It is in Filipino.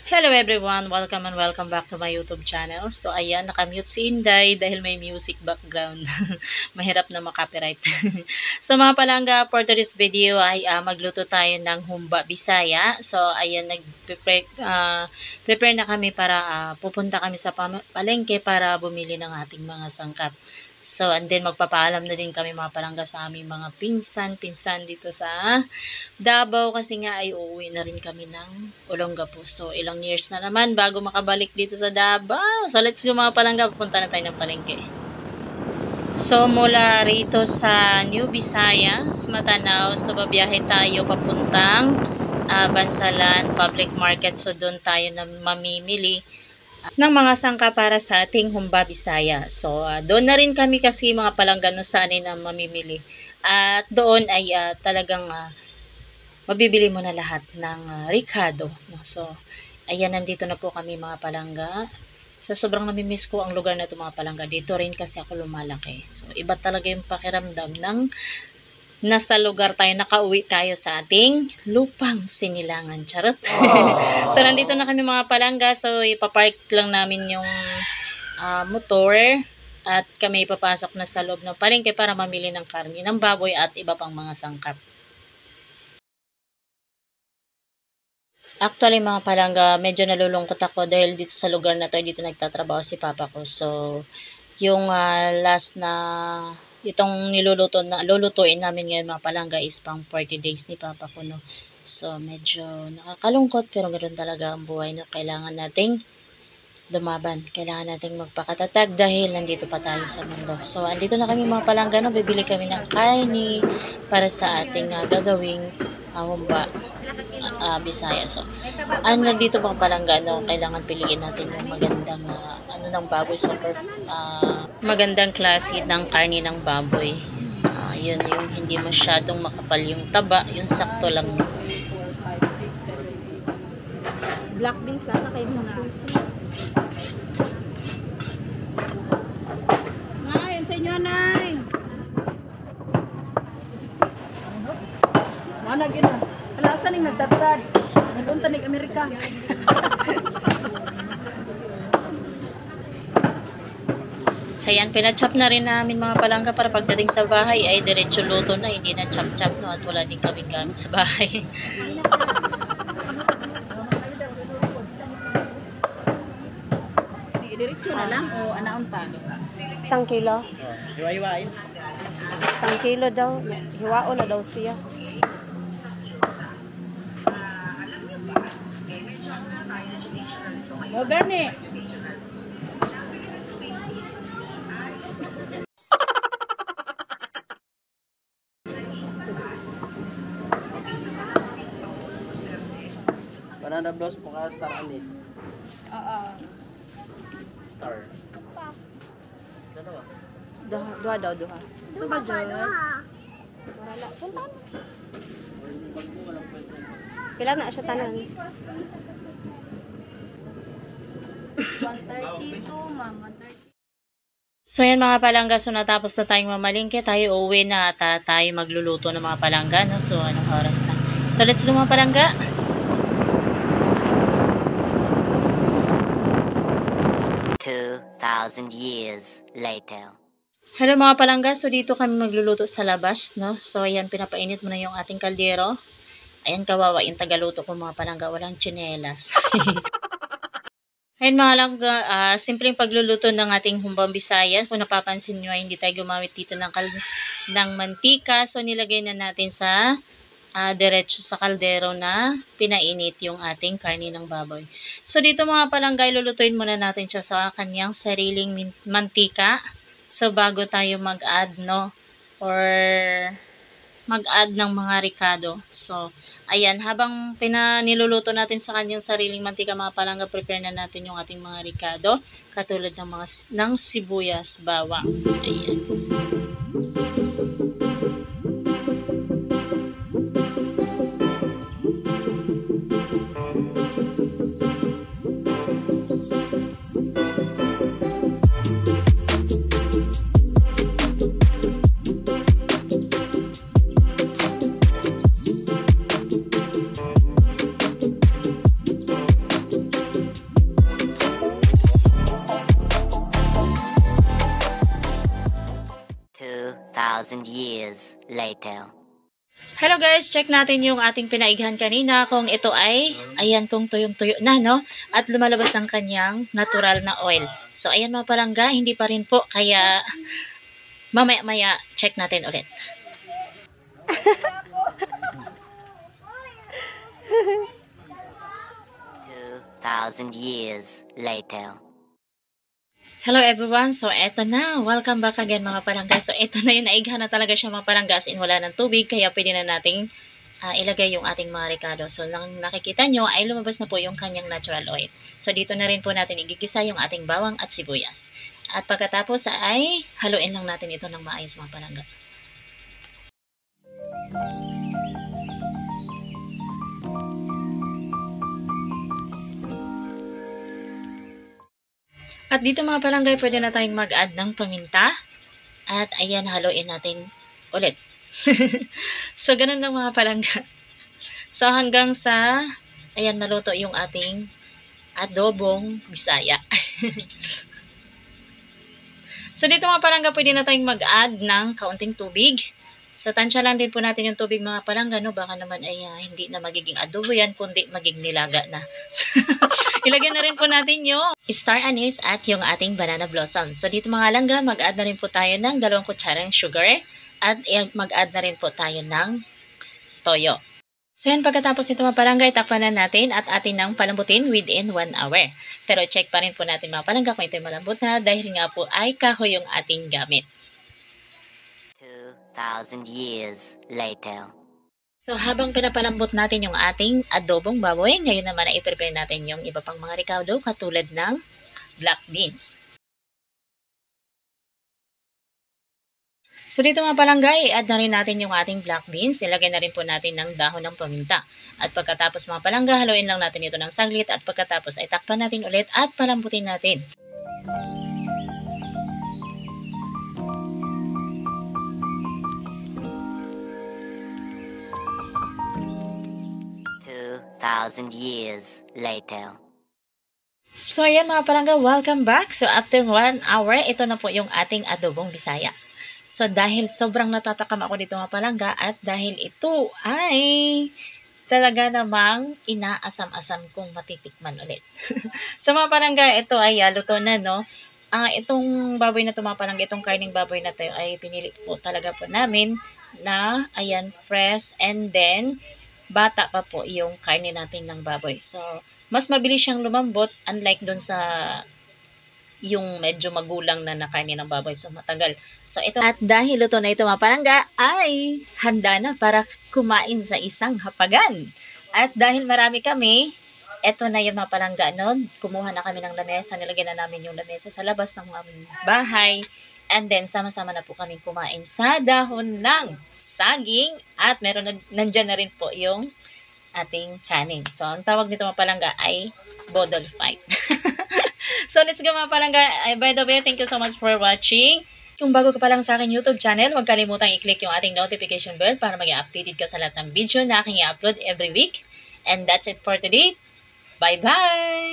Hello everyone! Welcome and welcome back to my YouTube channel. So ayan, nakamute si Inday dahil may music background. Mahirap na makopyright. So mga palangga, for today's video ay magluto tayo ng humba Bisaya. So ayan, prepare na kami para pupunta kami sa palengke para bumili ng ating mga sangkap. So and then magpapaalam na din kami mga palangga sa aming mga pinsan dito sa Davao kasi nga ay uuwi na rin kami ng Olongapo. So, ilang years na naman bago makabalik dito sa Davao. So, let's go mga palangga. Pupunta na tayo ng palengke. So, mula rito sa New Visayas, Matanao, so babiyahe tayo papuntang Bansalan Public Market. So, doon tayo na mamimili ng mga sangka para sa ating humba Bisaya. So, doon na rin kami kasi mga palangga no saan na mamimili. At doon ay talagang mabibili mo na lahat ng Ricardo. No? So, ayan, nandito na po kami mga palangga. So, sobrang namimiss ko ang lugar na ito mga palangga. Dito rin kasi ako lumalaki. So, iba talaga yung pakiramdam ng nasa lugar tayo, nakauwi tayo sa ating lupang sinilangan. Charot. So, nandito na kami mga palangga. So, ipapark lang namin yung motor at kami ipapasok na sa loob ng palengke para mamili ng karne, ng baboy at iba pang mga sangkap. Actually mga palangga, medyo nalulungkot ako dahil dito sa lugar na to, dito nagtatrabaho si papa ko. So, yung last na itong lulutuin namin ngayon mga palangga is pang 40 days ni papa ko, no. So, medyo nakakalungkot pero ganoon talaga ang buhay, no. Kailangan nating lumaban. Kailangan nating magpakatatag dahil nandito pa tayo sa mundo. So, andito na kami mga palangga, no. Bibili kami ng karne para sa ating gagawing humba Bisaya. So, dito pang palangga, no, kailangan piliin natin yung magandang ng baboy, super magandang klase ng karne ng baboy. Yun yung hindi masyadong makapal yung taba, yung sakto lang. Black beans na kayo mga beans. Ngayon sa inyo, Nay. Mana gina? Alasan ning nagtatrad. Nagunta ning Amerika. So yan, pinachop na rin namin mga palangga para pagdating sa bahay ay diretso luto na, hindi na chop-chop, no, at wala din kaming gamit sa bahay. Diretso na lang o anaon pa? 1 kilo. Hiwa-hiwain. 1 kilo daw. Hiwao na daw siya. O gani. Banana blouse po ka star anis. Oo. Star. Dalawa. Duha daw, duha. Ito ba dyan? Wala. Puntan. Pila na siya tanan. 132, mama. So yan mga palangga, so natapos na tayong mamalingke, tayo uuwi na at tayo magluluto ng mga palangga, no? So anong oras na? So let's go mga palangga. Years later. Hello mga palangga, so dito kami magluluto sa labas, no? So ayan, pinapainit mo na yung ating kaldero. Ayan, kawawa yung tagaluto ko mga palangga, walang tsinelas. Ayan mga palangga, simpleng pagluluto ng ating humbang Bisaya. Kung napapansin nyo, hindi tayo gumamit dito ng mantika. So nilagay na natin sa diretso sa kaldero na pinainit yung ating karne ng baboy. So dito mga palangga, lulutuin muna natin siya sa kanyang sariling mantika. So bago tayo mag-add, no, or mag-add ng mga ricado. So ayan, habang niluluto natin sa kanyang sariling mantika mga palangga, prepare na natin yung ating mga ricado katulad ng sibuyas, bawang. Ayan. 2,000 years later. Hello guys, check natin yung ating pinaighan kanina kung ito ay, ayan, kung tuyong-tuyo na, no? At lumalabas ng kanyang natural na oil. So, ayan mga palangga, hindi pa rin po, kaya mamaya-maya check natin ulit. 2,000 years later. Hello everyone, so eto na, welcome back again mga palangga. So eto na yun, naighan na talaga siya mga palangga, as in wala ng tubig, kaya pwede na nating ilagay yung ating mga ricado. So lang nakikita nyo ay lumabas na po yung kanyang natural oil. So dito na rin po natin igigisa yung ating bawang at sibuyas. At pagkatapos ay haluin lang natin ito ng maayos mga palangga. At dito mga palanggay, pwede na tayong mag-add ng paminta. At ayan, haluin natin ulit. So, ganun lang mga palangga. So, hanggang sa, ayan, maluto yung ating adobong Bisaya. So, dito mga palangga, pwede na tayong mag-add ng kaunting tubig. So, tansya lang din po natin yung tubig mga palangga, no? Baka naman ay hindi na magiging adobo yan, kundi magiging nilaga na. Ilagay na rin po natin yung star anise at yung ating banana blossom. So, dito mga langga, mag-add na rin po tayo ng 2 kutsarang sugar at mag-add na rin po tayo ng toyo. So, yan, pagkatapos nito mga palangga, itakpan na natin at atin nang palambutin within 1 hour. Pero check pa rin po natin mga palangga kung ito'y malambot na dahil nga po ay kahoy yung ating gamit. 2,000 years later. So, habang pinapalambot natin yung ating adobong baboy, ngayon naman ay i-prepare natin yung iba pang mga ricado katulad ng black beans. So, dito mga palangga, i-add na rin natin yung ating black beans. Ilagay na rin po natin ng dahon ng paminta. At pagkatapos mga palangga, haluin lang natin ito ng saglit at pagkatapos ay takpan natin ulit at palambutin natin. Thousand years later. So, ayan mga palangga, welcome back. So, after 1 hour, ito na po yung ating adobong Bisaya. So, dahil sobrang natatakam ako dito mga palangga at dahil ito ay talaga namang inaasam-asam kong matitikman ulit. So, mga palangga, ito ay luto na, no? Itong baboy na ito mga palangga, itong karning baboy na ito ay pinili po talaga po namin na, ayan, fresh, and then bata pa po yung karne natin ng baboy. So, mas mabilis siyang lumambot unlike dun sa yung medyo magulang na karne ng baboy. So, matagal. So, ito. At dahil luto na ito mga palangga, ay handa na para kumain sa isang hapagan. At dahil marami kami, ito na yung mga palangga nun. Kumuha na kami ng lamesa. Nilagyan na namin yung lamesa sa labas ng aming bahay. And then, sama-sama na po kami kumain sa dahon ng saging. At meron nandyan na rin po yung ating kanin. So, ang tawag nito mga palangga ay bodol fight. So, let's go mga palangga. By the way, thank you so much for watching. Kung bago ka pa lang sa aking YouTube channel, huwag kalimutang i-click yung ating notification bell para maging updated ka sa lahat ng video na aking i-upload every week. And that's it for today. Bye-bye!